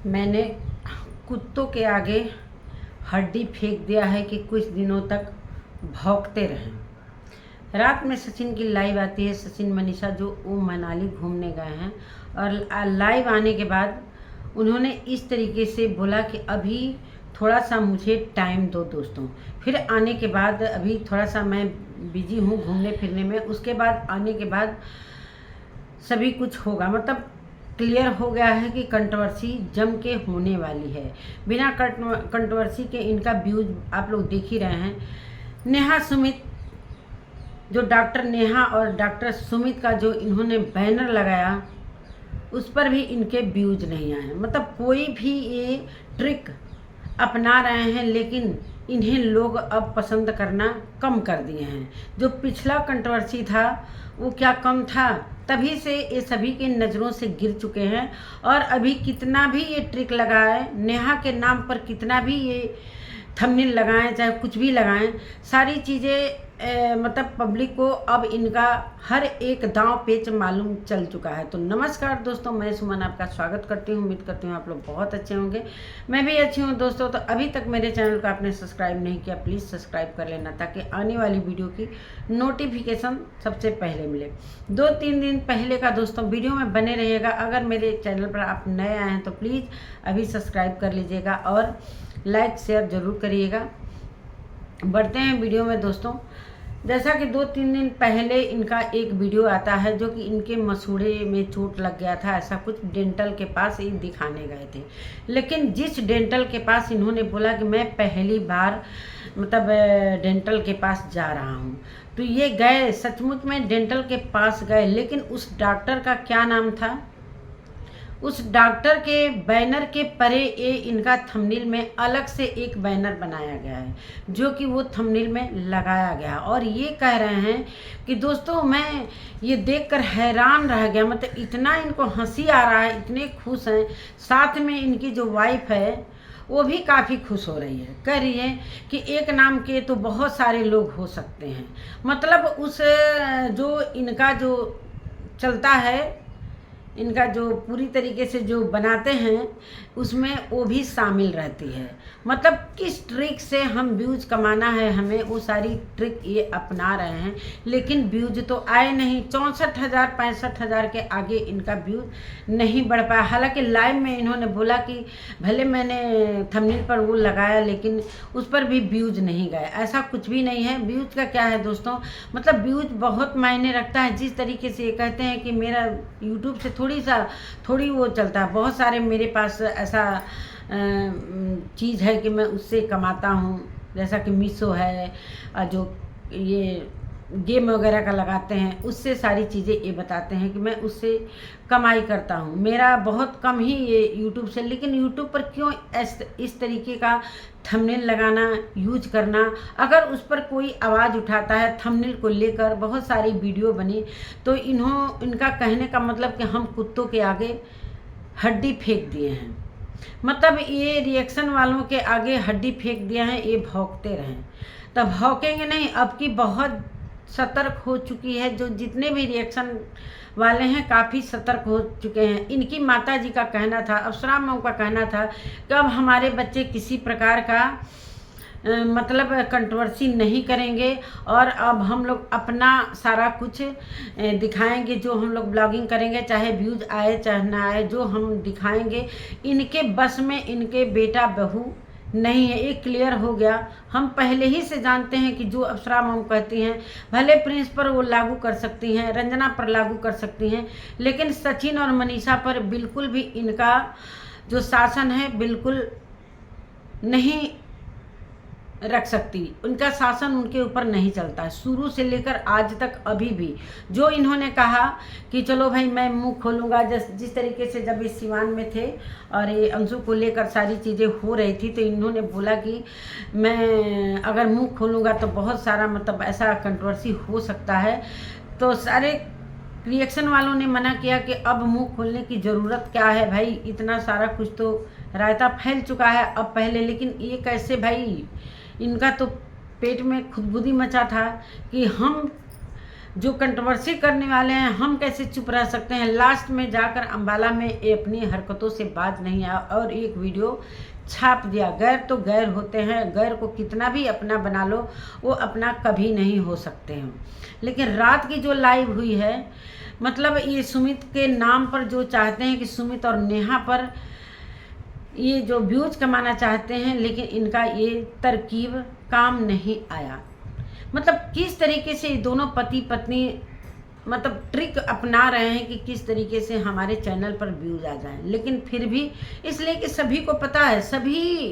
मैंने कुत्तों के आगे हड्डी फेंक दिया है कि कुछ दिनों तक भौंकते रहें। रात में सचिन की लाइव आती है, सचिन मनीषा जो वो मनाली घूमने गए हैं, और लाइव आने के बाद उन्होंने इस तरीके से बोला कि अभी थोड़ा सा मुझे टाइम दो दोस्तों, फिर आने के बाद अभी थोड़ा सा मैं बिजी हूँ घूमने फिरने में, उसके बाद आने के बाद सभी कुछ होगा। मतलब क्लियर हो गया है कि कंट्रोवर्सी जम के होने वाली है। बिना कंट्रोवर्सी के इनका व्यूज आप लोग देख ही रहे हैं। नेहा सुमित, जो डॉक्टर नेहा और डॉक्टर सुमित का जो इन्होंने बैनर लगाया, उस पर भी इनके व्यूज नहीं आए। मतलब कोई भी ये ट्रिक अपना रहे हैं, लेकिन इन्हें लोग अब पसंद करना कम कर दिए हैं। जो पिछला कंट्रोवर्सी था वो क्या कम था, तभी से ये सभी के नज़रों से गिर चुके हैं। और अभी कितना भी ये ट्रिक लगाए, नेहा के नाम पर कितना भी ये थंबनेल लगाएं, चाहे कुछ भी लगाएं, सारी चीज़ें मतलब पब्लिक को अब इनका हर एक दांव पेच मालूम चल चुका है। तो नमस्कार दोस्तों, मैं सुमन आपका स्वागत करती हूँ। उम्मीद करती हूँ आप लोग बहुत अच्छे होंगे, मैं भी अच्छी हूँ दोस्तों। तो अभी तक मेरे चैनल को आपने सब्सक्राइब नहीं किया, प्लीज़ सब्सक्राइब कर लेना ताकि आने वाली वीडियो की नोटिफिकेशन सबसे पहले मिले। 2-3 दिन पहले का दोस्तों वीडियो में बने रहिएगा। अगर मेरे चैनल पर आप नए आए हैं तो प्लीज़ अभी सब्सक्राइब कर लीजिएगा और लाइक शेयर ज़रूर करिएगा। बढ़ते हैं वीडियो में दोस्तों। जैसा कि 2-3 दिन पहले इनका एक वीडियो आता है जो कि इनके मसूड़े में चोट लग गया था, ऐसा कुछ डेंटल के पास ये दिखाने गए थे। लेकिन जिस डेंटल के पास इन्होंने बोला कि मैं पहली बार मतलब डेंटल के पास जा रहा हूँ, तो ये गए, सचमुच में डेंटल के पास गए। लेकिन उस डॉक्टर का क्या नाम था, उस डॉक्टर के बैनर के परे ये इनका थंबनेल में अलग से एक बैनर बनाया गया है, जो कि वो थंबनेल में लगाया गया। और ये कह रहे हैं कि दोस्तों मैं ये देखकर हैरान रह गया, मतलब इतना इनको हंसी आ रहा है, इतने खुश हैं। साथ में इनकी जो वाइफ है वो भी काफ़ी खुश हो रही है, कह रही है कि एक नाम के तो बहुत सारे लोग हो सकते हैं। मतलब उस जो इनका जो चलता है, इनका जो पूरी तरीके से जो बनाते हैं उसमें वो भी शामिल रहती है। मतलब किस ट्रिक से हम व्यूज कमाना है हमें, वो सारी ट्रिक ये अपना रहे हैं, लेकिन व्यूज तो आए नहीं। 64,000 65,000 के आगे इनका व्यूज नहीं बढ़ पाया। हालांकि लाइव में इन्होंने बोला कि भले मैंने थंबनेल पर वो लगाया लेकिन उस पर भी व्यूज नहीं गए। ऐसा कुछ भी नहीं है। व्यूज का क्या है दोस्तों, मतलब व्यूज बहुत मायने रखता है। जिस तरीके से ये कहते हैं कि मेरा यूट्यूब से थोड़ी वो चलता है, बहुत सारे मेरे पास ऐसा चीज़ है कि मैं उससे कमाता हूँ, जैसा कि मीशो है, जो ये गेम वगैरह का लगाते हैं, उससे सारी चीज़ें ये बताते हैं कि मैं उससे कमाई करता हूँ। मेरा बहुत कम ही ये यूट्यूब से, लेकिन यूट्यूब पर क्यों इस तरीके का थंबनेल लगाना, यूज करना। अगर उस पर कोई आवाज़ उठाता है थंबनेल को लेकर, बहुत सारी वीडियो बनी, तो इनका कहने का मतलब कि हम कुत्तों के आगे हड्डी फेंक दिए हैं। मतलब ये रिएक्शन वालों के आगे हड्डी फेंक दिया है, ये भौंकते रहें। तब भौंकेंगे नहीं, अब की बहुत सतर्क हो चुकी है। जो जितने भी रिएक्शन वाले हैं काफ़ी सतर्क हो चुके हैं। इनकी माता जी का कहना था, अप्सरा मऊ का कहना था कि अब हमारे बच्चे किसी प्रकार का मतलब कंट्रोवर्सी नहीं करेंगे, और अब हम लोग अपना सारा कुछ दिखाएंगे। जो हम लोग ब्लॉगिंग करेंगे, चाहे व्यूज आए चाहे ना आए, जो हम दिखाएंगे, इनके बस में इनके बेटा बहू नहीं है। एक क्लियर हो गया। हम पहले ही से जानते हैं कि जो अप्सरा मऊ कहती हैं, भले प्रिंस पर वो लागू कर सकती हैं, रंजना पर लागू कर सकती हैं, लेकिन सचिन और मनीषा पर बिल्कुल भी इनका जो शासन है बिल्कुल नहीं रख सकती। उनका शासन उनके ऊपर नहीं चलता है, शुरू से लेकर आज तक। अभी भी जो इन्होंने कहा कि चलो भाई मैं मुंह खोलूँगा, जिस तरीके से जब इस सिवान में थे और ये अंशु को लेकर सारी चीज़ें हो रही थी, तो इन्होंने बोला कि मैं अगर मुंह खोलूँगा तो बहुत सारा मतलब ऐसा कंट्रोवर्सी हो सकता है। तो सारे रिएक्शन वालों ने मना किया कि अब मुंह खोलने की ज़रूरत क्या है भाई, इतना सारा कुछ तो रायता फैल चुका है अब पहले। लेकिन ये कैसे भाई, इनका तो पेट में खुदबुदी मचा था कि हम जो कंट्रोवर्सी करने वाले हैं, हम कैसे चुप रह सकते हैं। लास्ट में जाकर अम्बाला में ये अपनी हरकतों से बाज नहीं आया और एक वीडियो छाप दिया। गैर तो गैर होते हैं, गैर को कितना भी अपना बना लो वो अपना कभी नहीं हो सकते हैं। लेकिन रात की जो लाइव हुई है, मतलब ये सुमित के नाम पर जो चाहते हैं कि सुमित और नेहा पर ये जो व्यूज कमाना चाहते हैं, लेकिन इनका ये तरकीब काम नहीं आया। मतलब किस तरीके से दोनों पति पत्नी मतलब ट्रिक अपना रहे हैं कि किस तरीके से हमारे चैनल पर व्यूज आ जाएं, लेकिन फिर भी इसलिए कि सभी को पता है, सभी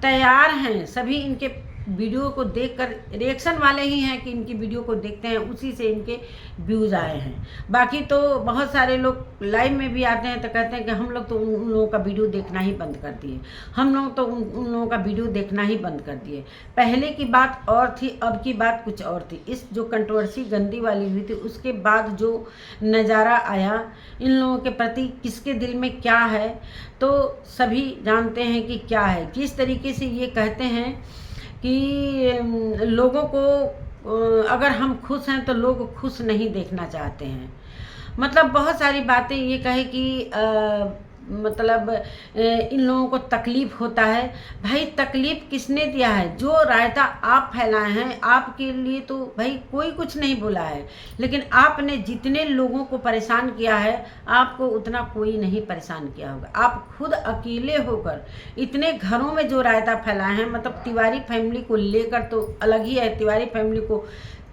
तैयार हैं, सभी इनके वीडियो को देखकर रिएक्शन वाले ही हैं कि इनकी वीडियो को देखते हैं, उसी से इनके व्यूज़ आए हैं। बाकी तो बहुत सारे लोग लाइव में भी आते हैं तो कहते हैं कि हम लोग तो उन लोगों का वीडियो देखना ही बंद कर दिए, हम लोग तो उन लोगों का वीडियो देखना ही बंद कर दिए। पहले की बात और थी, अब की बात कुछ और थी। इस जो कंट्रोवर्सी गंदी वाली हुई थी उसके बाद जो नज़ारा आया इन लोगों के प्रति, किसके दिल में क्या है तो सभी जानते हैं कि क्या है। किस तरीके से ये कहते हैं कि लोगों को अगर हम खुश हैं तो लोग खुश नहीं देखना चाहते हैं। मतलब बहुत सारी बातें ये कहे कि मतलब इन लोगों को तकलीफ़ होता है। भाई तकलीफ़ किसने दिया है? जो रायता आप फैलाए हैं आपके लिए तो भाई कोई कुछ नहीं बोला है, लेकिन आपने जितने लोगों को परेशान किया है आपको उतना कोई नहीं परेशान किया होगा। आप खुद अकेले होकर इतने घरों में जो रायता फैलाए हैं, मतलब तिवारी फैमिली को लेकर तो अलग ही है, तिवारी फैमिली को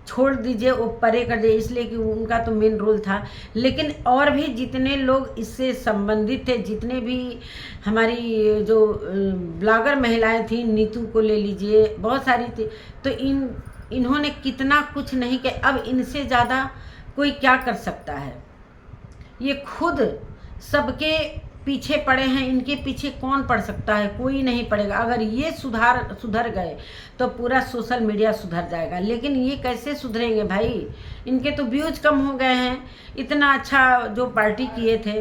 छोड़ दीजिए, वो परे कर दिए इसलिए कि उनका तो मेन रोल था, लेकिन और भी जितने लोग इससे संबंधित थे, जितने भी हमारी जो ब्लॉगर महिलाएं थी, नीतू को ले लीजिए, बहुत सारी थी, तो इन्होंने कितना कुछ नहीं किया। अब इनसे ज़्यादा कोई क्या कर सकता है? ये खुद सबके पीछे पड़े हैं, इनके पीछे कौन पड़ सकता है? कोई नहीं पड़ेगा। अगर ये सुधर गए तो पूरा सोशल मीडिया सुधर जाएगा, लेकिन ये कैसे सुधरेंगे भाई? इनके तो व्यूज कम हो गए हैं। इतना अच्छा जो पार्टी किए थे,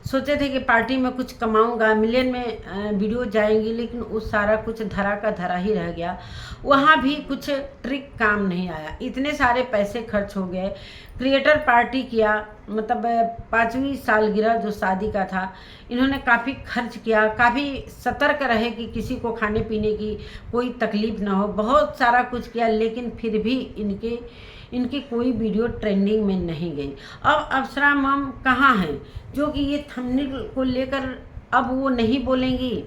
सोचे थे कि पार्टी में कुछ कमाऊंगा, मिलियन में वीडियो जाएंगी, लेकिन उस सारा कुछ धरा का धरा ही रह गया। वहाँ भी कुछ ट्रिक काम नहीं आया। इतने सारे पैसे खर्च हो गए, क्रिएटर पार्टी किया, मतलब 5वीं सालगिरह जो शादी का था, इन्होंने काफ़ी खर्च किया, काफ़ी सतर्क रहे कि किसी को खाने पीने की कोई तकलीफ़ ना हो, बहुत सारा कुछ किया, लेकिन फिर भी इनकी कोई वीडियो ट्रेंडिंग में नहीं गई। अब अप्सरा मैम कहाँ हैं जो कि ये थंबनेल को लेकर अब वो नहीं बोलेंगी?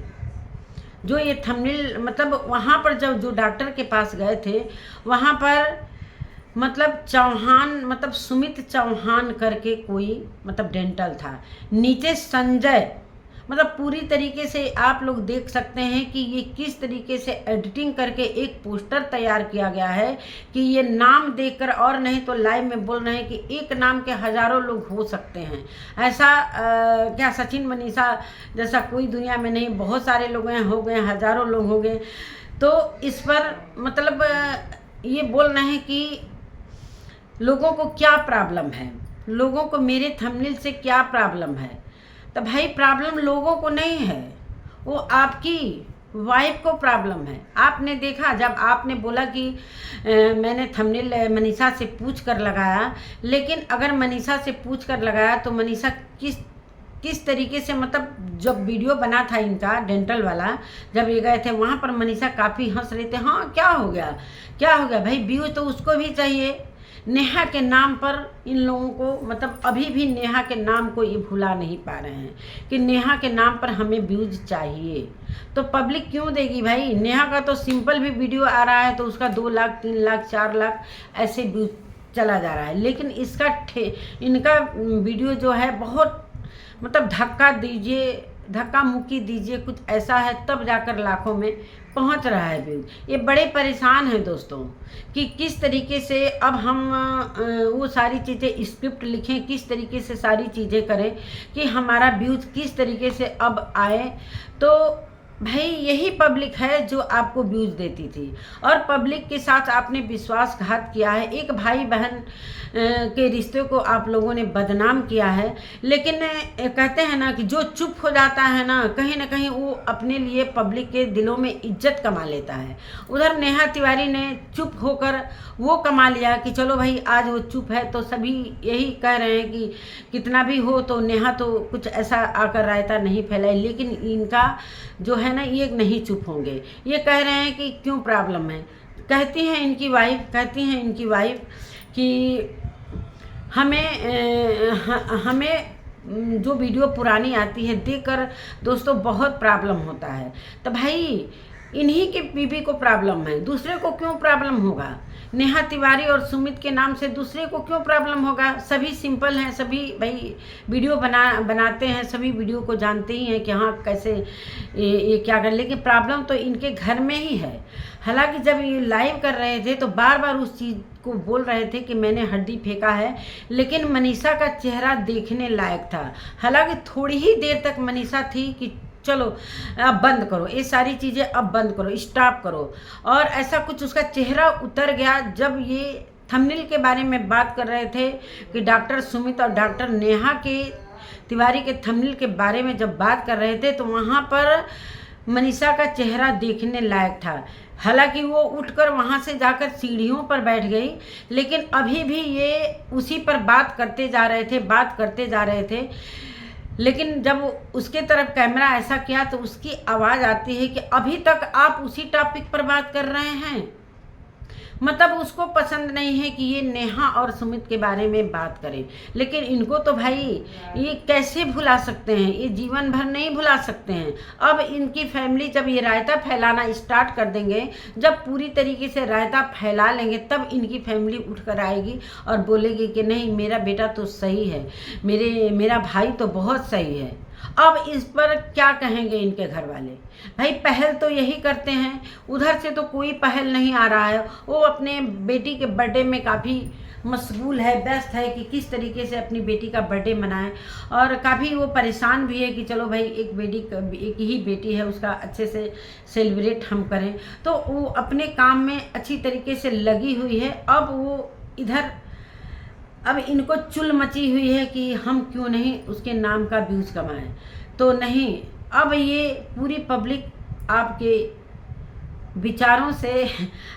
जो ये थंबनेल मतलब वहाँ पर जब जो डॉक्टर के पास गए थे वहाँ पर मतलब चौहान, मतलब सुमित चौहान करके कोई मतलब डेंटल था, नीचे संजय, मतलब पूरी तरीके से आप लोग देख सकते हैं कि ये किस तरीके से एडिटिंग करके एक पोस्टर तैयार किया गया है कि ये नाम देखकर, और नहीं तो लाइव में बोल रहे हैं कि एक नाम के हज़ारों लोग हो सकते हैं। ऐसा क्या सचिन मनीषा जैसा कोई दुनिया में नहीं, बहुत सारे लोग हो गए, हज़ारों लोग हो गए। तो इस पर मतलब ये बोल रहे हैं कि लोगों को क्या प्रॉब्लम है, लोगों को मेरे थंबनेल से क्या प्रॉब्लम है? तो भाई प्रॉब्लम लोगों को नहीं है, वो आपकी वाइफ को प्रॉब्लम है। आपने देखा जब आपने बोला कि मैंने थंबनेल मनीषा से पूछ कर लगाया, लेकिन अगर मनीषा से पूछ कर लगाया तो मनीषा किस तरीके से, मतलब जब वीडियो बना था इनका डेंटल वाला, जब ये गए थे वहाँ पर मनीषा काफ़ी हंस रहे थे। हाँ क्या हो गया, क्या हो गया भाई? व्यूज तो उसको भी चाहिए। नेहा के नाम पर इन लोगों को, मतलब अभी भी नेहा के नाम को ये भुला नहीं पा रहे हैं कि नेहा के नाम पर हमें व्यूज चाहिए। तो पब्लिक क्यों देगी भाई? नेहा का तो सिंपल भी वीडियो आ रहा है तो उसका 2 लाख 3 लाख 4 लाख ऐसे व्यूज चला जा रहा है, लेकिन इनका वीडियो जो है बहुत मतलब धक्का मुक्की दीजिए, कुछ ऐसा है तब जाकर लाखों में पहुंच रहा है व्यूज। ये बड़े परेशान हैं दोस्तों कि किस तरीके से अब हम वो सारी चीज़ें स्क्रिप्ट लिखें, किस तरीके से सारी चीज़ें करें कि हमारा व्यूज किस तरीके से अब आए। तो भाई यही पब्लिक है जो आपको व्यूज देती थी, और पब्लिक के साथ आपने विश्वासघात किया है। एक भाई बहन के रिश्ते को आप लोगों ने बदनाम किया है। लेकिन कहते हैं ना कि जो चुप हो जाता है ना कहीं वो अपने लिए पब्लिक के दिलों में इज्जत कमा लेता है। उधर नेहा तिवारी ने चुप होकर वो कमा लिया कि चलो भाई आज वो चुप है तो सभी यही कह रहे हैं कि कितना भी हो तो नेहा तो कुछ ऐसा आकर रायता नहीं फैलाई। लेकिन इनका जो है ना ये नहीं चुप होंगे, ये कह रहे हैं कि क्यों प्रॉब्लम है। कहती हैं इनकी वाइफ कि हमें जो वीडियो पुरानी आती है देखकर दोस्तों बहुत प्रॉब्लम होता है। तो भाई इन्हीं के बीबी को प्रॉब्लम है, दूसरे को क्यों प्रॉब्लम होगा? नेहा तिवारी और सुमित के नाम से दूसरे को क्यों प्रॉब्लम होगा? सभी सिंपल हैं, सभी भाई वीडियो बनाते हैं, सभी वीडियो को जानते ही हैं कि हाँ कैसे ये क्या कर। लेकिन प्रॉब्लम तो इनके घर में ही है। हालांकि जब ये लाइव कर रहे थे तो बार बार उस चीज़ को बोल रहे थे कि मैंने हड्डी फेंका है, लेकिन मनीषा का चेहरा देखने लायक था। हालांकि थोड़ी ही देर तक मनीषा थी कि चलो अब बंद करो ये सारी चीज़ें, अब बंद करो, स्टॉप करो, और ऐसा कुछ उसका चेहरा उतर गया जब ये थंबनेल के बारे में बात कर रहे थे कि डॉक्टर सुमित और डॉक्टर नेहा के तिवारी के थंबनेल के बारे में जब बात कर रहे थे तो वहाँ पर मनीषा का चेहरा देखने लायक था। हालांकि वो उठकर वहाँ से जाकर सीढ़ियों पर बैठ गई, लेकिन अभी भी ये उसी पर बात करते जा रहे थे। लेकिन जब उसके तरफ कैमरा ऐसा किया तो उसकी आवाज़ आती है कि अभी तक आप उसी टॉपिक पर बात कर रहे हैं। मतलब उसको पसंद नहीं है कि ये नेहा और सुमित के बारे में बात करें। लेकिन इनको तो भाई ये कैसे भुला सकते हैं, ये जीवन भर नहीं भुला सकते हैं। अब इनकी फैमिली जब ये रायता फैलाना स्टार्ट कर देंगे, जब पूरी तरीके से रायता फैला लेंगे, तब इनकी फैमिली उठ कर आएगी और बोलेगी कि नहीं मेरा बेटा तो सही है, मेरा भाई तो बहुत सही है। अब इस पर क्या कहेंगे इनके घर वाले? भाई पहल तो यही करते हैं, उधर से तो कोई पहल नहीं आ रहा है। वो अपने बेटी के बर्थडे में काफ़ी मशगूल है, व्यस्त है कि किस तरीके से अपनी बेटी का बर्थडे मनाएं, और काफ़ी वो परेशान भी है कि चलो भाई एक ही बेटी है, उसका अच्छे से सेलिब्रेट हम करें। तो वो अपने काम में अच्छी तरीके से लगी हुई है। अब इनको चुल मची हुई है कि हम क्यों नहीं उसके नाम का व्यूज कमाएं। तो नहीं, अब ये पूरी पब्लिक आपके विचारों से,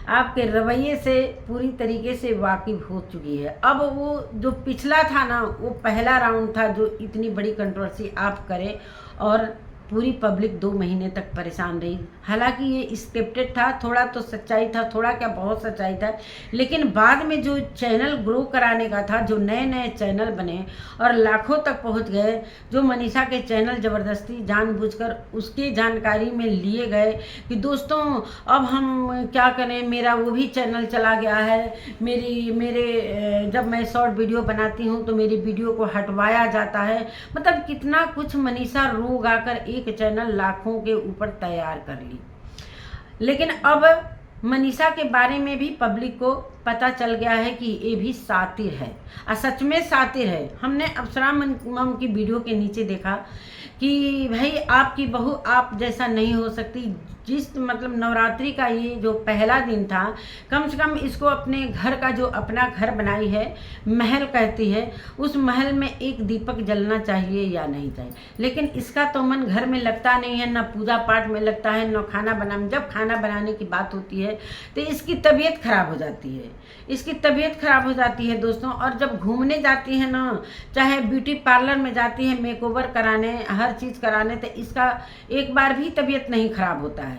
आपके रवैये से पूरी तरीके से वाकिफ हो चुकी है। अब वो जो पिछला था ना, वो पहला राउंड था जो इतनी बड़ी कंट्रोवर्सी आप करें और पूरी पब्लिक 2 महीने तक परेशान रही। हालांकि ये स्क्रिप्टेड था, थोड़ा तो सच्चाई था, थोड़ा क्या बहुत सच्चाई था। लेकिन बाद में जो चैनल ग्रो कराने का था, जो नए नए चैनल बने और लाखों तक पहुंच गए, जो मनीषा के चैनल ज़बरदस्ती जानबूझकर उसकी जानकारी में लिए गए कि दोस्तों अब हम क्या करें, मेरा वो भी चैनल चला गया है, मेरे जब मैं शॉर्ट वीडियो बनाती हूँ तो मेरी वीडियो को हटवाया जाता है। मतलब कितना कुछ मनीषा रो गाकर एक चैनल लाखों के ऊपर तैयार कर ली। लेकिन अब मनीषा के बारे में भी पब्लिक को पता चल गया है कि ये भी सातिर है, और सच में सातिर है। हमने अप्सरा मम की वीडियो के नीचे देखा कि भाई आपकी बहू आप जैसा नहीं हो सकती। जिस मतलब नवरात्रि का ये जो पहला दिन था, कम से कम इसको अपने घर का जो अपना घर बनाई है, महल कहती है, उस महल में एक दीपक जलना चाहिए या नहीं चाहिए। लेकिन इसका तो मन घर में लगता नहीं है, ना पूजा पाठ में लगता है, ना खाना बनाने। जब खाना बनाने की बात होती है तो इसकी तबीयत खराब हो जाती है, दोस्तों। और जब घूमने जाती है ना, चाहे ब्यूटी पार्लर में जाती है मेकओवर कराने, हर चीज़ कराने, तो इसका एक बार भी तबीयत नहीं खराब होता है,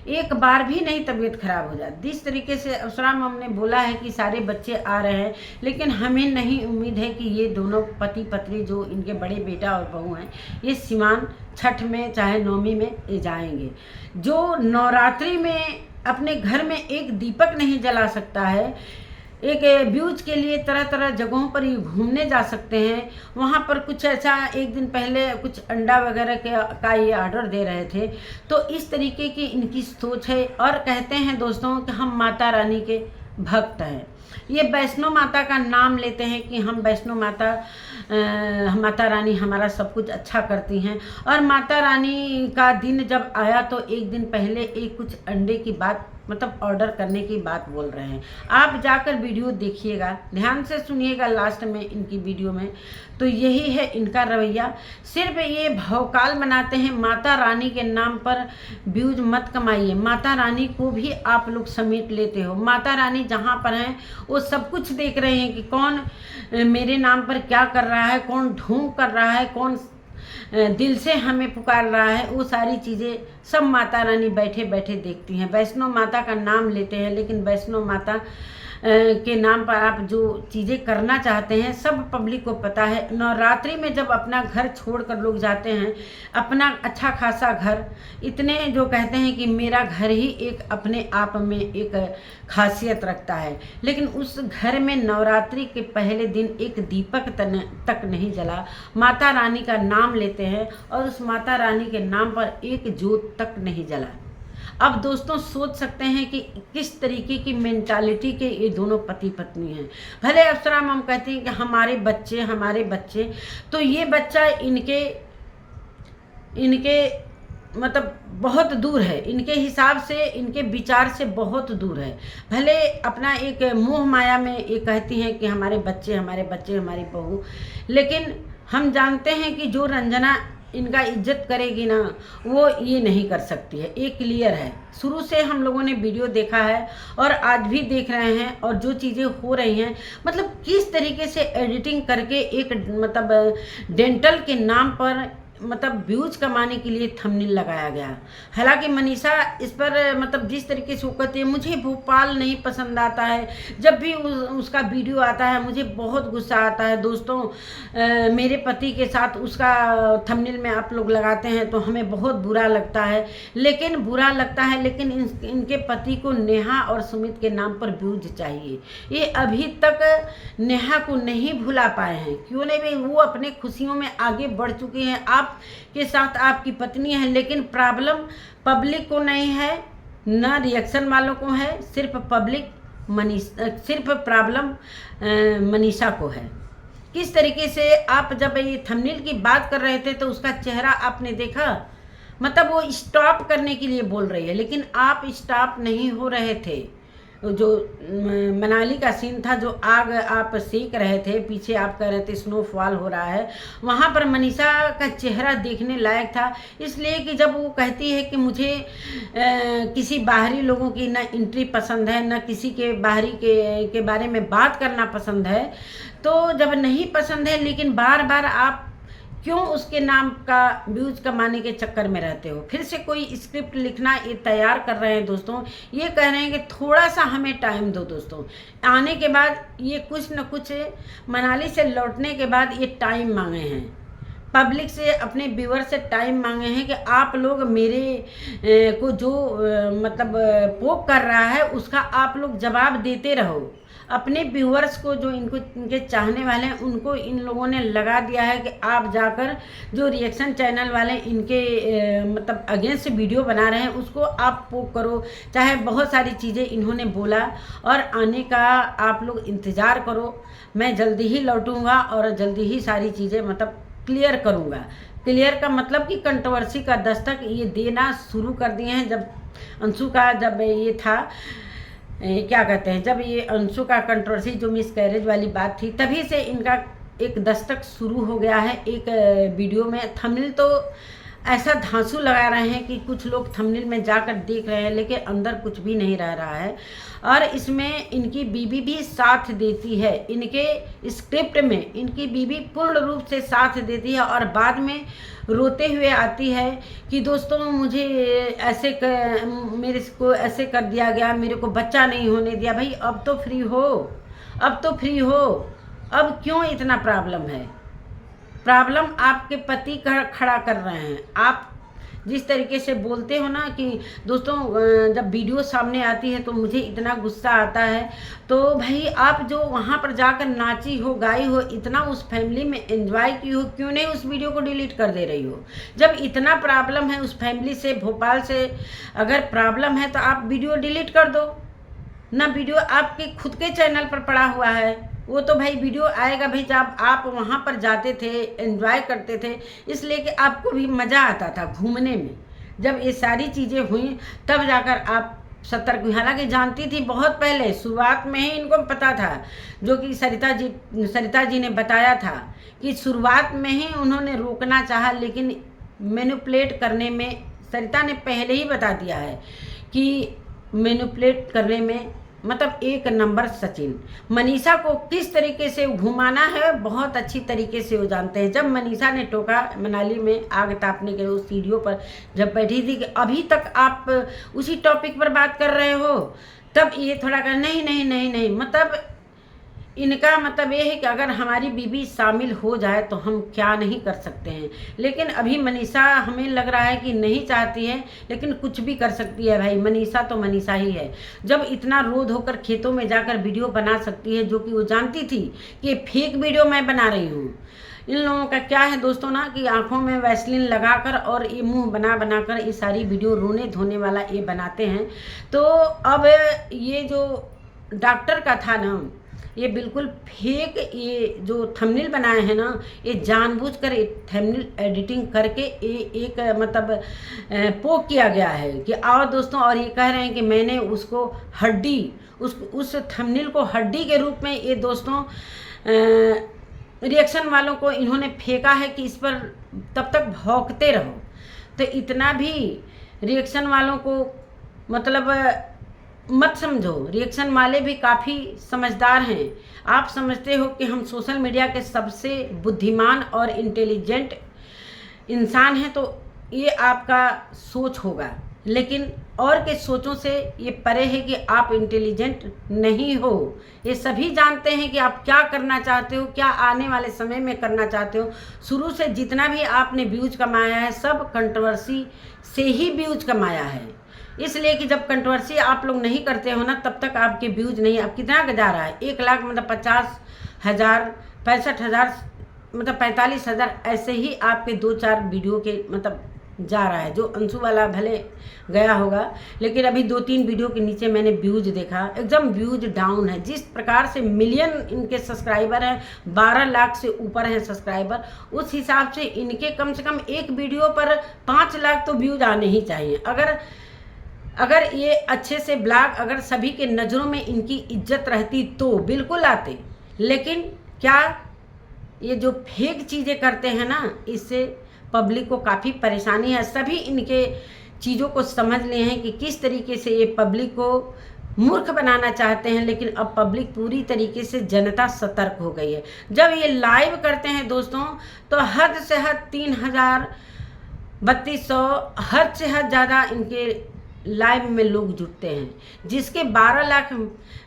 एक बार भी नहीं तबीयत खराब हो जाती। जिस तरीके से अप्सरा मैम ने बोला है कि सारे बच्चे आ रहे हैं, लेकिन हमें नहीं उम्मीद है कि ये दोनों पति पत्नी जो इनके बड़े बेटा और बहू हैं, ये सिवान छठ में चाहे नवमी में ये जाएंगे। जो नवरात्रि में अपने घर में एक दीपक नहीं जला सकता है, एक व्यूज के लिए तरह तरह जगहों पर ये घूमने जा सकते हैं, वहाँ पर कुछ ऐसा एक दिन पहले कुछ अंडा वगैरह का ये ऑर्डर दे रहे थे। तो इस तरीके की इनकी सोच है। और कहते हैं दोस्तों कि हम माता रानी के भक्त हैं। ये वैष्णो माता का नाम लेते हैं कि हम वैष्णो माता रानी हमारा सब कुछ अच्छा करती हैं। और माता रानी का दिन जब आया तो एक दिन पहले एक कुछ अंडे की बात मतलब ऑर्डर करने की बात बोल रहे हैं। आप जाकर वीडियो देखिएगा, ध्यान से सुनिएगा लास्ट में इनकी वीडियो में। तो यही है इनका रवैया। सिर्फ ये भवकाल बनाते हैं, माता रानी के नाम पर व्यूज मत कमाइए। माता रानी को भी आप लोग समेट लेते हो। माता रानी जहाँ पर हैं वो सब कुछ देख रहे हैं कि कौन मेरे नाम पर क्या कर रहा है, कौन ढोंग कर रहा है, कौन दिल से हमें पुकार रहा है। वो सारी चीज़ें सब माता रानी बैठे बैठे देखती हैं। वैष्णो माता का नाम लेते हैं, लेकिन वैष्णो माता के नाम पर आप जो चीज़ें करना चाहते हैं सब पब्लिक को पता है। नवरात्रि में जब अपना घर छोड़कर लोग जाते हैं, अपना अच्छा खासा घर, इतने जो कहते हैं कि मेरा घर ही एक अपने आप में एक खासियत रखता है, लेकिन उस घर में नवरात्रि के पहले दिन एक दीपक तक नहीं जला। माता रानी का नाम लेते हैं और उस माता रानी के नाम पर एक जोत तक नहीं जला। अब दोस्तों सोच सकते हैं कि किस तरीके की मेंटालिटी के ये दोनों पति पत्नी हैं। भले अफसरा हम कहते हैं कि हमारे बच्चे, तो ये बच्चा इनके मतलब बहुत दूर है, इनके हिसाब से, इनके विचार से बहुत दूर है। भले अपना एक मोह माया में ये कहती हैं कि हमारे बच्चे हमारी बहू, लेकिन हम जानते हैं कि जो रंजना इनका इज्जत करेगी ना, वो ये नहीं कर सकती है। ये क्लियर है। शुरू से हम लोगों ने वीडियो देखा है और आज भी देख रहे हैं, और जो चीज़ें हो रही हैं, मतलब किस तरीके से एडिटिंग करके एक मतलब डेंटल के नाम पर मतलब व्यूज कमाने के लिए थंबनेल लगाया गया। हालांकि मनीषा इस पर मतलब जिस तरीके से वो कहती है, मुझे भोपाल नहीं पसंद आता है, जब भी उसका वीडियो आता है मुझे बहुत गुस्सा आता है। दोस्तों मेरे पति के साथ उसका थंबनेल में आप लोग लगाते हैं तो हमें बहुत बुरा लगता है, लेकिन इनके पति को नेहा और सुमित के नाम पर व्यूज चाहिए। ये अभी तक नेहा को नहीं भुला पाए हैं। क्यों नहीं भाई, वो अपने खुशियों में आगे बढ़ चुके हैं। आप के साथ आपकी पत्नी है, लेकिन प्रॉब्लम पब्लिक को नहीं है, ना रिएक्शन वालों को है, सिर्फ प्रॉब्लम मनीषा को है। किस तरीके से आप जब ये थंबनेल की बात कर रहे थे तो उसका चेहरा आपने देखा, मतलब वो स्टॉप करने के लिए बोल रही है, लेकिन आप स्टॉप नहीं हो रहे थे। जो मनाली का सीन था, जो आग आप सेक रहे थे, पीछे आप कह रहे थे स्नोफॉल हो रहा है, वहाँ पर मनीषा का चेहरा देखने लायक था। इसलिए कि जब वो कहती है कि मुझे किसी बाहरी लोगों की ना एंट्री पसंद है, ना किसी के बाहरी के बारे में बात करना पसंद है, तो जब नहीं पसंद है, लेकिन बार बार आप क्यों उसके नाम का व्यूज कमाने के चक्कर में रहते हो। फिर से कोई स्क्रिप्ट लिखना ये तैयार कर रहे हैं दोस्तों। ये कह रहे हैं कि थोड़ा सा हमें टाइम दो दोस्तों। आने के बाद ये कुछ न कुछ, मनाली से लौटने के बाद ये टाइम मांगे हैं पब्लिक से, अपने व्यूअर से टाइम मांगे हैं कि आप लोग मेरे को जो मतलब पोक कर रहा है उसका आप लोग जवाब देते रहो। अपने व्यूअर्स को, जो इनके चाहने वाले हैं, उनको इन लोगों ने लगा दिया है कि आप जाकर जो रिएक्शन चैनल वाले इनके मतलब अगेंस्ट वीडियो बना रहे हैं उसको आप पोक करो। चाहे बहुत सारी चीज़ें इन्होंने बोला, और आने का आप लोग इंतज़ार करो। मैं जल्दी ही लौटूंगा और जल्दी ही सारी चीज़ें मतलब क्लियर करूँगा। क्लियर का मतलब कि कंट्रोवर्सी का दस्तक ये देना शुरू कर दिए हैं। जब अंशु का ये था, क्या कहते हैं, जब ये अंशु का कंट्रोवर्सी जो मिसकैरेज वाली बात थी, तभी से इनका एक दस्तक शुरू हो गया है। एक वीडियो में थंबनेल तो ऐसा धांसू लगा रहे हैं कि कुछ लोग थंबनेल में जाकर देख रहे हैं, लेकिन अंदर कुछ भी नहीं रह रहा है। और इसमें इनकी बीबी भी साथ देती है, इनके स्क्रिप्ट में इनकी बीबी पूर्ण रूप से साथ देती है, और बाद में रोते हुए आती है कि दोस्तों मुझे मेरे को ऐसे कर दिया गया, मेरे को बच्चा नहीं होने दिया। भाई अब तो फ्री हो, अब क्यों इतना प्रॉब्लम है। प्रॉब्लम आपके पति खड़ा कर रहे हैं। आप जिस तरीके से बोलते हो ना कि दोस्तों जब वीडियो सामने आती है तो मुझे इतना गुस्सा आता है, तो भाई आप जो वहाँ पर जाकर नाची हो, गाई हो, इतना उस फैमिली में एंजॉय की हो, क्यों नहीं उस वीडियो को डिलीट कर दे रही हो। जब इतना प्रॉब्लम है उस फैमिली से, भोपाल से अगर प्रॉब्लम है तो आप वीडियो डिलीट कर दो ना। वीडियो आपके खुद के चैनल पर पड़ा हुआ है, वो तो भाई वीडियो आएगा भाई। जब आप वहाँ पर जाते थे, एंजॉय करते थे, इसलिए कि आपको भी मज़ा आता था घूमने में। जब ये सारी चीज़ें हुई तब जाकर आप सतर्क हुई। हालांकि जानती थी बहुत पहले, शुरुआत में ही इनको पता था, जो कि सरिता जी ने बताया था कि शुरुआत में ही उन्होंने रोकना चाहा, लेकिन मैनिपुलेट करने में सरिता ने पहले ही बता दिया है कि मैनिपुलेट करने में मतलब एक नंबर सचिन। मनीषा को किस तरीके से घुमाना है बहुत अच्छी तरीके से वो जानते हैं। जब मनीषा ने टोका मनाली में आग तापने के उस सीढ़ियों पर जब बैठी थी कि अभी तक आप उसी टॉपिक पर बात कर रहे हो, तब ये थोड़ा कर नहीं नहीं नहीं नहीं, मतलब इनका मतलब ये है कि अगर हमारी बीबी शामिल हो जाए तो हम क्या नहीं कर सकते हैं। लेकिन अभी मनीषा हमें लग रहा है कि नहीं चाहती है, लेकिन कुछ भी कर सकती है भाई। मनीषा तो मनीषा ही है। जब इतना रोध होकर खेतों में जाकर वीडियो बना सकती है, जो कि वो जानती थी कि फेक वीडियो मैं बना रही हूँ। इन लोगों का क्या है दोस्तों ना कि आंखों में वैसलीन लगाकर और ये मुंह बना बनाकर ये सारी वीडियो रोने धोने वाला ये बनाते हैं। तो अब ये जो डॉक्टर का था ना, ये बिल्कुल फेक, ये जो थंबनेल बनाए हैं ना, ये जानबूझकर थंबनेल एडिटिंग करके ये एक मतलब पोक किया गया है कि आओ दोस्तों, और ये कह रहे हैं कि मैंने उसको हड्डी, उस थंबनेल को हड्डी के रूप में ये दोस्तों रिएक्शन वालों को इन्होंने फेंका है कि इस पर तब तक भौंकते रहो। तो इतना भी रिएक्शन वालों को मतलब मत समझो। रिएक्शन वाले भी काफ़ी समझदार हैं। आप समझते हो कि हम सोशल मीडिया के सबसे बुद्धिमान और इंटेलिजेंट इंसान हैं, तो ये आपका सोच होगा, लेकिन और के सोचों से ये परे है कि आप इंटेलिजेंट नहीं हो। ये सभी जानते हैं कि आप क्या करना चाहते हो, क्या आने वाले समय में करना चाहते हो। शुरू से जितना भी आपने व्यूज कमाया है सब कंट्रोवर्सी से ही व्यूज कमाया है। इसलिए कि जब कंट्रोवर्सी आप लोग नहीं करते हो ना, तब तक आपके व्यूज नहीं। अब कितना का जा रहा है? 1 लाख मतलब 50,000, 65,000 मतलब 45,000, ऐसे ही आपके 2-4 वीडियो के मतलब जा रहा है। जो अंशु वाला भले गया होगा, लेकिन अभी 2-3 वीडियो के नीचे मैंने व्यूज देखा, एकदम व्यूज डाउन है। जिस प्रकार से मिलियन इनके सब्सक्राइबर हैं, 12 लाख से ऊपर हैं सब्सक्राइबर, उस हिसाब से इनके कम से कम एक वीडियो पर 5 लाख तो व्यूज आने ही चाहिए। अगर ये अच्छे से ब्लॉग, अगर सभी के नज़रों में इनकी इज्जत रहती तो बिल्कुल आते। लेकिन क्या ये जो फेक चीज़ें करते हैं ना, इससे पब्लिक को काफ़ी परेशानी है। सभी इनके चीज़ों को समझ लिए हैं कि किस तरीके से ये पब्लिक को मूर्ख बनाना चाहते हैं। लेकिन अब पब्लिक पूरी तरीके से, जनता सतर्क हो गई है। जब ये लाइव करते हैं दोस्तों, तो हद से हद 3,000, 3,200, हद से हद ज़्यादा इनके लाइव में लोग जुटते हैं। जिसके 12 लाख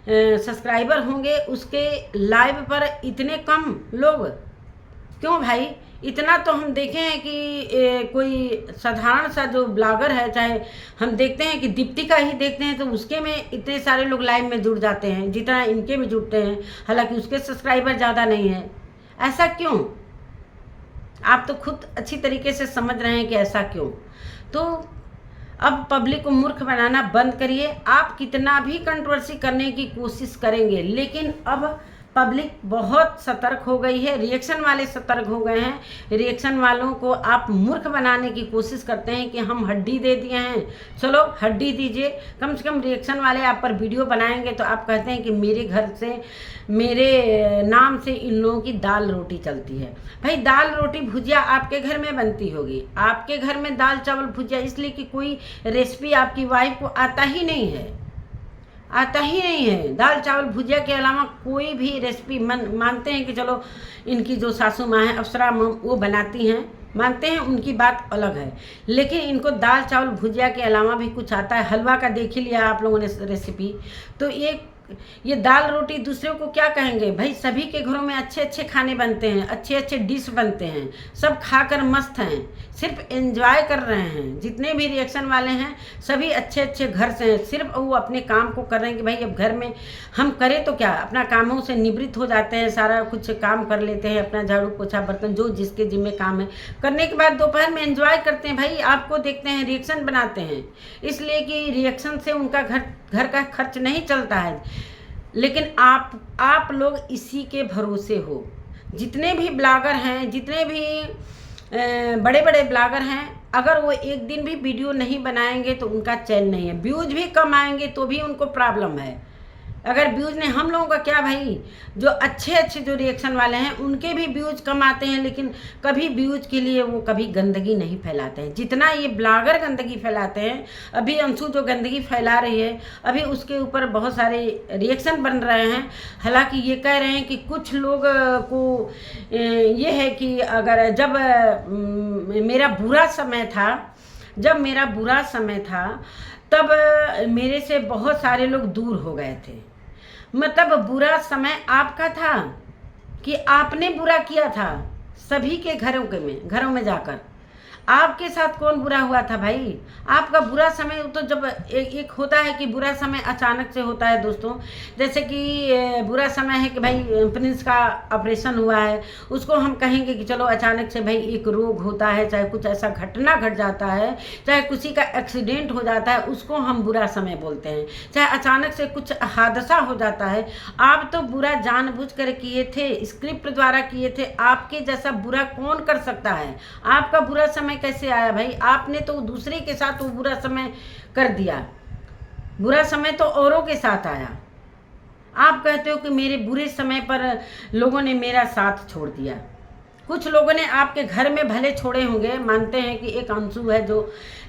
सब्सक्राइबर होंगे, उसके लाइव पर इतने कम लोग क्यों भाई? इतना तो हम देखे हैं कि कोई साधारण सा जो ब्लॉगर है, चाहे हम देखते हैं कि दीप्ति का ही देखते हैं, तो उसके में इतने सारे लोग लाइव में जुड़ जाते हैं जितना इनके में जुड़ते हैं। हालांकि उसके सब्सक्राइबर ज़्यादा नहीं है। ऐसा क्यों? आप तो खुद अच्छी तरीके से समझ रहे हैं कि ऐसा क्यों। तो अब पब्लिक को मूर्ख बनाना बंद करिए। आप कितना भी कंट्रोवर्सी करने की कोशिश करेंगे, लेकिन अब पब्लिक बहुत सतर्क हो गई है। रिएक्शन वाले सतर्क हो गए हैं। रिएक्शन वालों को आप मूर्ख बनाने की कोशिश करते हैं कि हम हड्डी दे दिए हैं, चलो हड्डी दीजिए। कम से कम रिएक्शन वाले आप पर वीडियो बनाएंगे तो आप कहते हैं कि मेरे घर से, मेरे नाम से इन लोगों की दाल रोटी चलती है। भाई दाल रोटी भुजिया आपके घर में बनती होगी, आपके घर में दाल चावल भुजिया, इसलिए कि कोई रेसिपी आपकी वाइफ को आता ही नहीं है, आता ही नहीं है। दाल चावल भुजिया के अलावा कोई भी रेसिपी मानते हैं कि चलो इनकी जो सासू माँ है अप्सरा, वो बनाती हैं, मानते हैं, उनकी बात अलग है। लेकिन इनको दाल चावल भुजिया के अलावा भी कुछ आता है। हलवा का देख ही लिया आप लोगों ने रेसिपी। तो ये दाल रोटी दूसरों को क्या कहेंगे भाई? सभी के घरों में अच्छे अच्छे खाने बनते हैं, अच्छे अच्छे डिश बनते हैं, सब खाकर मस्त हैं, सिर्फ एंजॉय कर रहे हैं। जितने भी रिएक्शन वाले हैं सभी अच्छे अच्छे घर से हैं, सिर्फ वो अपने काम को कर रहे हैं कि भाई अब घर में हम करें तो क्या, अपना कामों से निवृत्त हो जाते हैं, सारा कुछ काम कर लेते हैं, अपना झाड़ू पोछा बर्तन जो जिसके जिम्मे काम है करने के बाद दोपहर में एंजॉय करते हैं। भाई आपको देखते हैं, रिएक्शन बनाते हैं, इसलिए कि रिएक्शन से उनका घर का खर्च नहीं चलता है। लेकिन आप लोग इसी के भरोसे हो। जितने भी ब्लॉगर हैं, जितने भी बड़े बड़े ब्लॉगर हैं, अगर वो एक दिन भी वीडियो नहीं बनाएंगे तो उनका चैन नहीं है। व्यूज भी कम आएंगे तो भी उनको प्रॉब्लम है। अगर व्यूज़ नहीं, हम लोगों का क्या भाई, जो अच्छे अच्छे जो रिएक्शन वाले हैं उनके भी व्यूज़ कम आते हैं, लेकिन कभी व्यूज़ के लिए वो कभी गंदगी नहीं फैलाते हैं जितना ये ब्लॉगर गंदगी फैलाते हैं। अभी अंशु जो गंदगी फैला रही है, अभी उसके ऊपर बहुत सारे रिएक्शन बन रहे हैं। हालांकि ये कह रहे हैं कि कुछ लोग को ये है कि अगर जब मेरा बुरा समय था, तब मेरे से बहुत सारे लोग दूर हो गए थे। मतलब बुरा समय आपका था कि आपने बुरा किया था सभी के घरों में जाकर। आपके साथ कौन बुरा हुआ था भाई? आपका बुरा समय तो जब एक होता है कि बुरा समय अचानक से होता है दोस्तों। जैसे कि बुरा समय है कि भाई प्रिंस का ऑपरेशन हुआ है, उसको हम कहेंगे कि चलो अचानक से भाई एक रोग होता है, चाहे कुछ ऐसा घटना घट जाता है, चाहे किसी का एक्सीडेंट हो जाता है, उसको हम बुरा समय बोलते हैं। चाहे अचानक से कुछ हादसा हो जाता है। आप तो बुरा जानबूझ कर किए थे, स्क्रिप्ट द्वारा किए थे। आपके जैसा बुरा कौन कर सकता है? आपका बुरा समय कैसे आया भाई? आपने तो दूसरे के साथ वो बुरा समय कर दिया। बुरा समय तो औरों के साथ आया। आप कहते हो कि मेरे बुरे समय पर लोगों ने मेरा साथ छोड़ दिया। कुछ लोगों ने आपके घर में भले छोड़े होंगे, मानते हैं कि एक अंशु है जो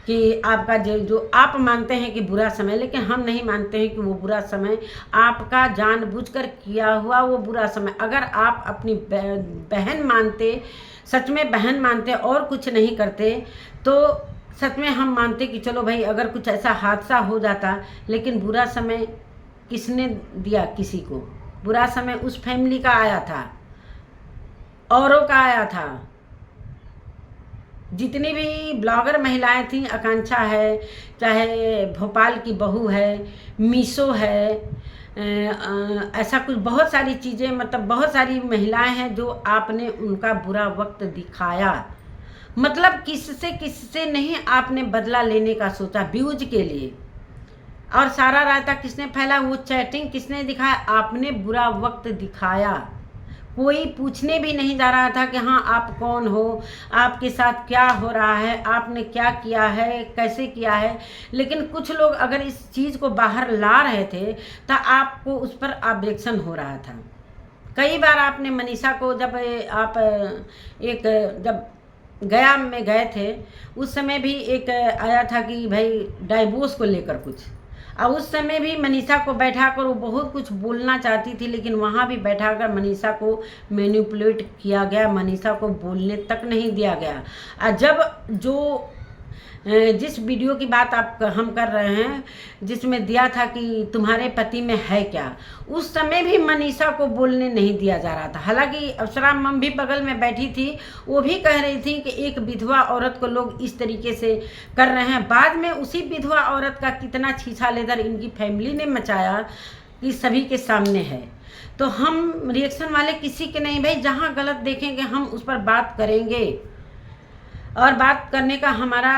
कि आपका जो आप मानते हैं कि बुरा समय, लेकिन हम नहीं मानते हैं कि वो बुरा समय आपका जानबूझकर किया हुआ वो बुरा समय। अगर आप अपनी बहन मानते, सच में बहन मानते और कुछ नहीं करते, तो सच में हम मानते कि चलो भाई अगर कुछ ऐसा हादसा हो जाता, लेकिन बुरा समय किसने दिया? किसी को बुरा समय उस फैमिली का आया था, औरों का आया था। जितनी भी ब्लॉगर महिलाएं थीं, आकांक्षा है, चाहे भोपाल की बहू है, मीशो है, ऐसा कुछ बहुत सारी चीज़ें, मतलब बहुत सारी महिलाएं हैं जो आपने उनका बुरा वक्त दिखाया। मतलब किससे नहीं आपने बदला लेने का सोचा व्यूज के लिए। और सारा रायता किसने फैला? वो चैटिंग किसने दिखाया? आपने बुरा वक्त दिखाया। कोई पूछने भी नहीं जा रहा था कि हाँ आप कौन हो, आपके साथ क्या हो रहा है, आपने क्या किया है, कैसे किया है। लेकिन कुछ लोग अगर इस चीज़ को बाहर ला रहे थे तो आपको उस पर ऑब्जेक्शन हो रहा था। कई बार आपने मनीषा को, जब आप जब गया में गए थे उस समय भी एक आया था कि भाई डाइवोर्स को लेकर कुछ, और उस समय भी मनीषा को बैठाकर वो बहुत कुछ बोलना चाहती थी, लेकिन वहाँ भी बैठाकर मनीषा को मैनिपुलेट किया गया, मनीषा को बोलने तक नहीं दिया गया। और जब जिस वीडियो की बात हम कर रहे हैं, जिसमें दिया था कि तुम्हारे पति में है क्या, उस समय भी मनीषा को बोलने नहीं दिया जा रहा था। हालांकि अप्सरा मम भी बगल में बैठी थी, वो भी कह रही थी कि एक विधवा औरत को लोग इस तरीके से कर रहे हैं। बाद में उसी विधवा औरत का कितना छीछा लेदर इनकी फैमिली ने मचाया कि सभी के सामने है। तो हम रिएक्शन वाले किसी के नहीं भाई, जहाँ गलत देखेंगे हम उस पर बात करेंगे। और बात करने का हमारा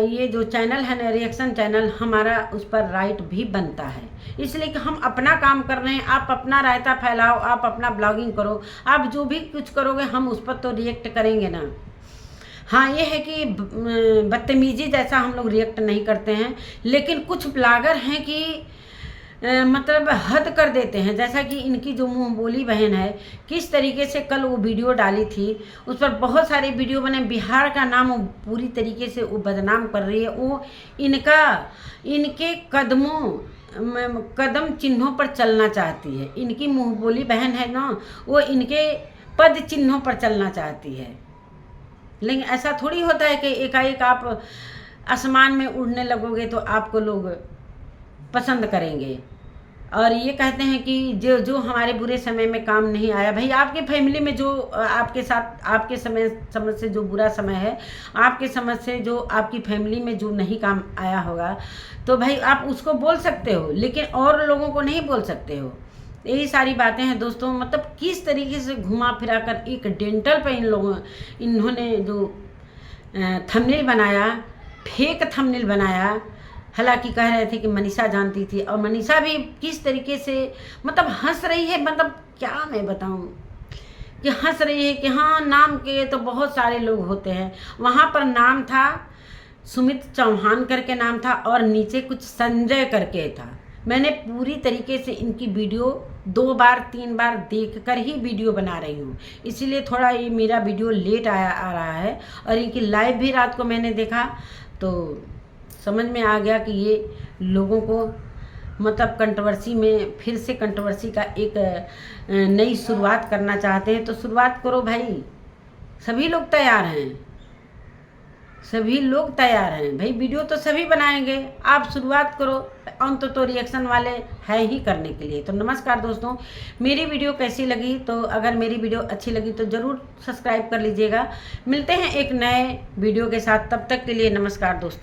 ये जो चैनल है ना, रिएक्शन चैनल, हमारा उस पर राइट भी बनता है। इसलिए कि हम अपना काम कर रहे हैं, आप अपना रायता फैलाओ, आप अपना ब्लॉगिंग करो, आप जो भी कुछ करोगे हम उस पर तो रिएक्ट करेंगे ना। हाँ, ये है कि बदतमीजी जैसा हम लोग रिएक्ट नहीं करते हैं, लेकिन कुछ ब्लॉगर हैं कि मतलब हद कर देते हैं। जैसा कि इनकी जो मुंह बोली बहन है, किस तरीके से कल वो वीडियो डाली थी, उस पर बहुत सारे वीडियो बने, बिहार का नाम वो पूरी तरीके से वो बदनाम कर रही है। वो इनके कदम चिन्हों पर चलना चाहती है। इनकी मुंह बोली बहन है ना, वो इनके पद चिन्हों पर चलना चाहती है। लेकिन ऐसा थोड़ी होता है कि एकाएक आप आसमान में उड़ने लगोगे तो आपको लोग पसंद करेंगे। और ये कहते हैं कि जो हमारे बुरे समय में काम नहीं आया, भाई आपके फैमिली में जो आपके साथ आपके समझ से जो बुरा समय है, आपके समझ से जो आपकी फैमिली में जो नहीं काम आया होगा, तो भाई आप उसको बोल सकते हो, लेकिन और लोगों को नहीं बोल सकते हो। यही सारी बातें हैं दोस्तों। मतलब किस तरीके से घुमा फिरा कर एक डेंटल पे इन्होंने जो थंबनेल बनाया, फेक थंबनेल बनाया। हालांकि कह रहे थे कि मनीषा जानती थी, और मनीषा भी किस तरीके से मतलब हंस रही है। मतलब क्या मैं बताऊं कि हंस रही है कि हाँ नाम के तो बहुत सारे लोग होते हैं। वहाँ पर नाम था सुमित चौहान करके नाम था और नीचे कुछ संजय करके था। मैंने पूरी तरीके से इनकी वीडियो 2 बार 3 बार देखकर ही वीडियो बना रही हूँ, इसीलिए थोड़ा ये मेरा वीडियो लेट आ रहा है। और इनकी लाइव भी रात को मैंने देखा तो समझ में आ गया कि ये लोगों को मतलब कंट्रोवर्सी में फिर से कंट्रोवर्सी का एक नई शुरुआत करना चाहते हैं। तो शुरुआत करो भाई, सभी लोग तैयार हैं, सभी लोग तैयार हैं भाई, वीडियो तो सभी बनाएंगे, आप शुरुआत करो। अंत तो रिएक्शन वाले है ही करने के लिए। तो नमस्कार दोस्तों, मेरी वीडियो कैसी लगी, तो अगर मेरी वीडियो अच्छी लगी तो ज़रूर सब्सक्राइब कर लीजिएगा। मिलते हैं एक नए वीडियो के साथ, तब तक के लिए नमस्कार दोस्तों।